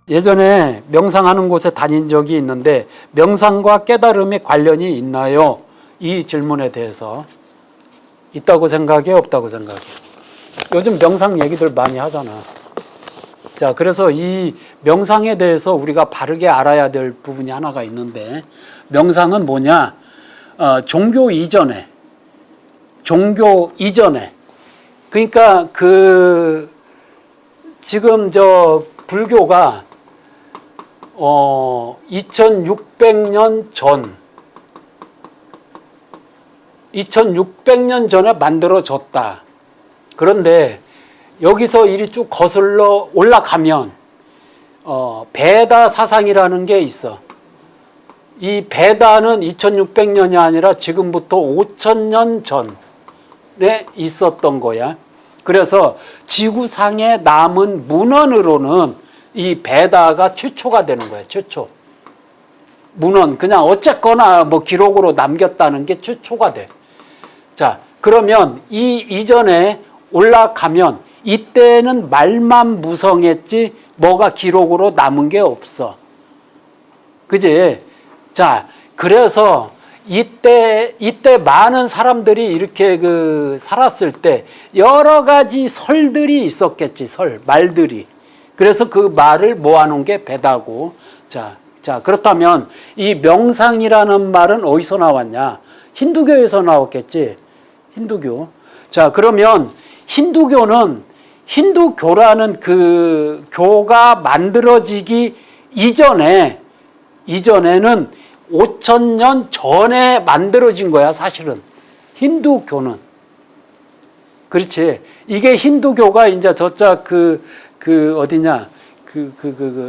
예전에 명상하는 곳에 다닌 적이 있는데 명상과 깨달음의 관련이 있나요? 이 질문에 대해서 있다고 생각해? 없다고 생각해? 요즘 명상 얘기들 많이 하잖아. 자, 그래서 이 명상에 대해서 우리가 바르게 알아야 될 부분이 하나가 있는데, 명상은 뭐냐? 종교 이전에 그러니까 지금 불교가 2600년 전에 만들어졌다. 그런데 여기서 일이 쭉 거슬러 올라가면 베다 사상이라는 게 있어. 이 베다는 2600년이 아니라 지금부터 5000년 전에 있었던 거야. 그래서 지구상에 남은 문헌으로는 이 베다가 최초가 되는 거야. 최초. 문헌 그냥 어쨌거나 뭐 기록으로 남겼다는 게 최초가 돼. 자, 그러면 이 이전에 올라가면 이때는 말만 무성했지 뭐가 기록으로 남은 게 없어. 그지? 자, 그래서 이때 많은 사람들이 이렇게 살았을 때 여러 가지 설들이 있었겠지. 말들이. 그래서 그 말을 모아놓은 게 베다고. 자, 그렇다면 이 명상이라는 말은 어디서 나왔냐? 힌두교에서 나왔겠지. 힌두교. 자, 그러면 힌두교라는 그 교가 만들어지기 이전에는 5000년 전에 만들어진 거야, 사실은. 힌두교는. 그렇지. 이게 힌두교가 이제 저쪽 어디냐.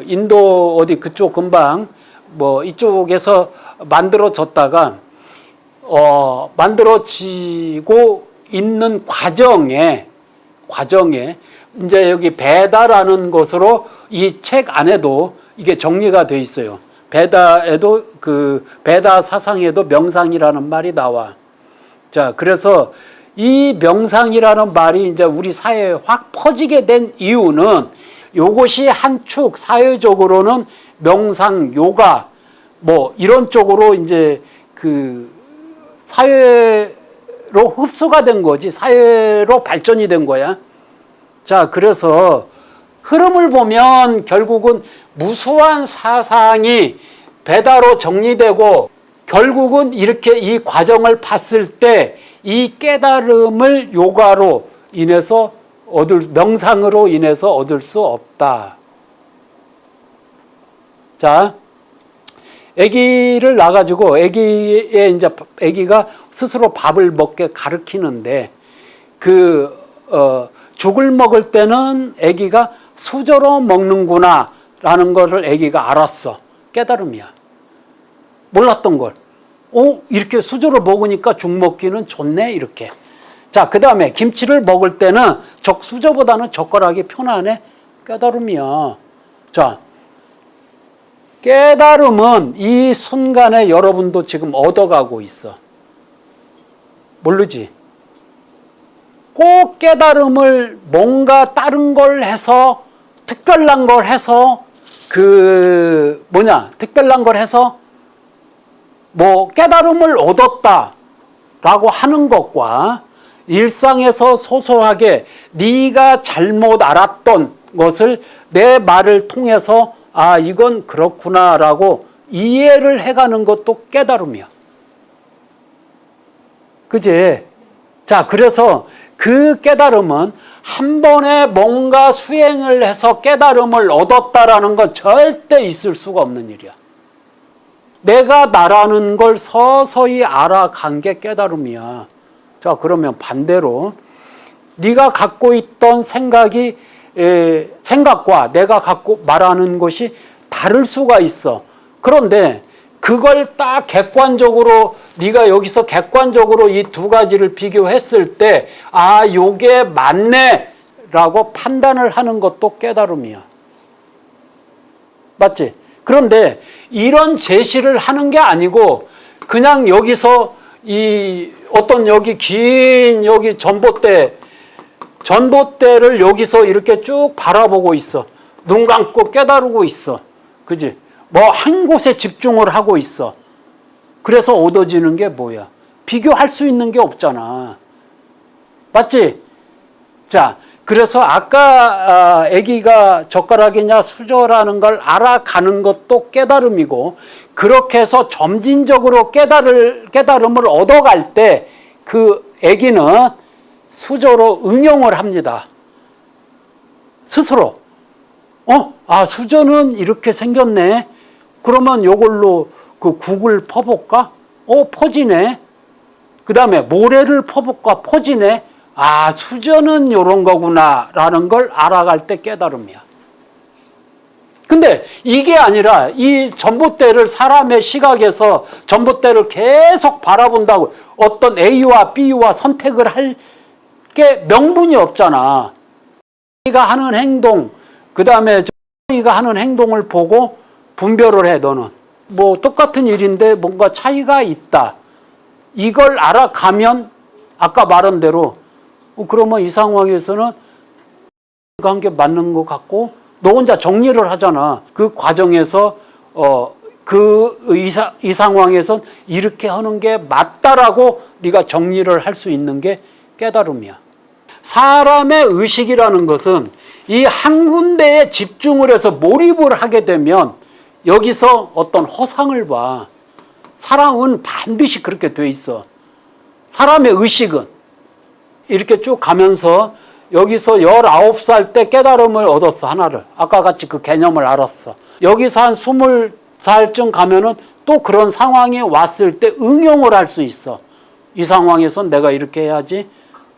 인도 어디 그쪽 근방, 뭐 이쪽에서 만들어졌다가, 만들어지고 있는 과정에, 이제 여기 베다라는 것으로 이 책 안에도 이게 정리가 돼 있어요. 베다에도 베다 사상에도 명상이라는 말이 나와. 자, 그래서 이 명상이라는 말이 이제 우리 사회에 확 퍼지게 된 이유는 요것이 한 축 사회적으로는 명상, 요가 뭐 이런 쪽으로 이제 사회로 흡수가 된 거지. 사회로 발전이 된 거야. 자, 그래서 흐름을 보면 결국은 무수한 사상이 베다로 정리되고 결국은 이렇게 이 과정을 봤을 때 이 깨달음을 요가로 인해서 명상으로 인해서 얻을 수 없다. 자, 아기를 낳아가지고 아기가 스스로 밥을 먹게 가르치는데 죽을 먹을 때는 아기가 수저로 먹는구나 라는 것을 아기가 알았어. 깨달음이야. 몰랐던 걸. 이렇게 수저로 먹으니까 죽 먹기는 좋네, 이렇게. 자, 그 다음에 김치를 먹을 때는 수저보다는 젓가락이 편하네. 깨달음이야. 자, 깨달음은 이 순간에 여러분도 지금 얻어가고 있어. 모르지? 꼭 깨달음을 뭔가 다른 걸 해서, 특별한 걸 해서, 특별한 걸 해서, 깨달음을 얻었다라고 하는 것과 일상에서 소소하게 네가 잘못 알았던 것을 내 말을 통해서 이건 그렇구나라고 이해를 해가는 것도 깨달음이야. 그지? 자, 그래서 그 깨달음은 한 번에 뭔가 수행을 해서 깨달음을 얻었다라는 건 절대 있을 수가 없는 일이야. 내가 나라는 걸 서서히 알아간 게 깨달음이야. 자, 그러면 반대로 네가 갖고 있던 생각과 내가 갖고 말하는 것이 다를 수가 있어. 그런데 그걸 딱 객관적으로 네가 여기서 객관적으로 이 두 가지를 비교했을 때 요게 맞네 라고 판단을 하는 것도 깨달음이야. 맞지? 그런데 이런 제시를 하는 게 아니고 그냥 여기서 여기 긴 전봇대를 여기서 이렇게 쭉 바라보고 있어. 눈 감고 깨달고 있어. 그지? 뭐 한 곳에 집중을 하고 있어. 그래서 얻어지는 게 뭐야? 비교할 수 있는 게 없잖아. 맞지? 자, 그래서 아까 아기가 젓가락이냐 수저라는 걸 알아가는 것도 깨달음이고, 그렇게 해서 점진적으로 깨달음을 얻어갈 때 그 아기는 수저로 응용을 합니다. 스스로. 수저는 이렇게 생겼네. 그러면 이걸로 그 국을 퍼볼까? 퍼지네. 그 다음에 모래를 퍼볼까? 퍼지네. 수저는 이런 거구나 라는 걸 알아갈 때 깨달음이야. 근데 이게 아니라 이 전봇대를 사람의 시각에서 전봇대를 계속 바라본다고 어떤 A와 B와 선택을 할 게 명분이 없잖아. A가 하는 행동, 그 다음에 A가 하는 행동을 보고 분별을 해, 너는. 뭐 똑같은 일인데 뭔가 차이가 있다. 이걸 알아가면 아까 말한 대로 그러면 이 상황에서는 한 게 맞는 것 같고 너 혼자 정리를 하잖아. 그 과정에서 이 상황에선 이렇게 하는 게 맞다라고 네가 정리를 할 수 있는 게 깨달음이야. 사람의 의식이라는 것은 이 한 군데에 집중을 해서 몰입을 하게 되면 여기서 어떤 허상을 봐. 사람은 반드시 그렇게 돼 있어. 사람의 의식은 이렇게 쭉 가면서 여기서 19살 때 깨달음을 얻었어, 하나를. 아까 같이 그 개념을 알았어. 여기서 한 20살쯤 가면은 또 그런 상황이 왔을 때 응용을 할 수 있어. 이 상황에선 내가 이렇게 해야지,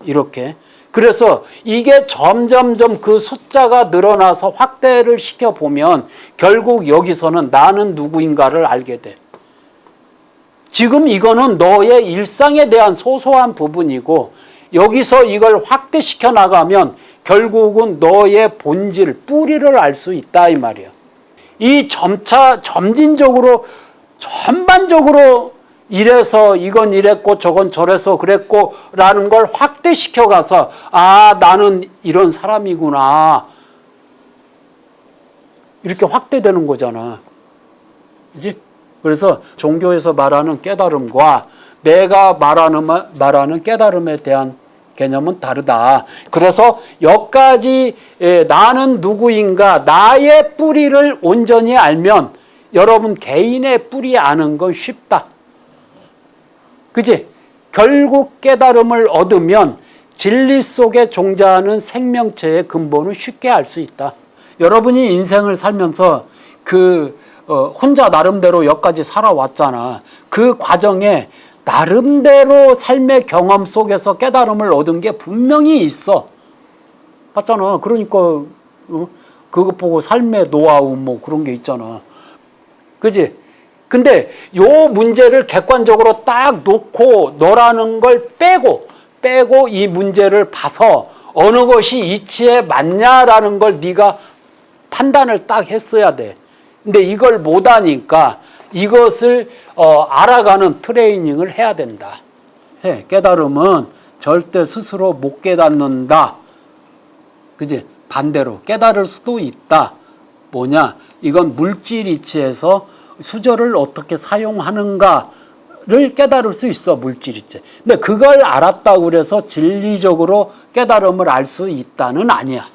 이렇게. 그래서 이게 점점점 그 숫자가 늘어나서 확대를 시켜보면 결국 여기서는 나는 누구인가를 알게 돼. 지금 이거는 너의 일상에 대한 소소한 부분이고 여기서 이걸 확대시켜 나가면 결국은 너의 본질, 뿌리를 알 수 있다 이 말이야. 이 점차 점진적으로 전반적으로 이래서 이건 이랬고 저건 저래서 그랬고 라는 걸 확대시켜 가서 나는 이런 사람이구나 이렇게 확대되는 거잖아. 그지? 그래서 종교에서 말하는 깨달음과 내가 말하는 깨달음에 대한 개념은 다르다. 그래서 여기까지 나는 누구인가, 나의 뿌리를 온전히 알면 여러분 개인의 뿌리 아는 건 쉽다. 그지? 결국 깨달음을 얻으면 진리 속에 존재하는 생명체의 근본을 쉽게 알 수 있다. 여러분이 인생을 살면서 혼자 나름대로 여기까지 살아왔잖아. 그 과정에 나름대로 삶의 경험 속에서 깨달음을 얻은 게 분명히 있어. 맞잖아. 그러니까 그거 보고 삶의 노하우 뭐 그런 게 있잖아. 그지? 근데 요 문제를 객관적으로 딱 놓고 너라는 걸 빼고 이 문제를 봐서 어느 것이 이치에 맞냐라는 걸 네가 판단을 딱 했어야 돼. 근데 이걸 못하니까 이것을 알아가는 트레이닝을 해야 된다. 깨달음은 절대 스스로 못 깨닫는다. 그지? 반대로 깨달을 수도 있다. 뭐냐? 이건 물질 이치에서 수저를 어떻게 사용하는가를 깨달을 수 있어, 물질 이치. 근데 그걸 알았다고 그래서 진리적으로 깨달음을 알 수 있다는 아니야.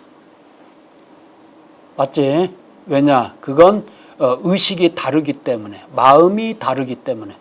맞지? 왜냐? 그건 의식이 다르기 때문에, 마음이 다르기 때문에.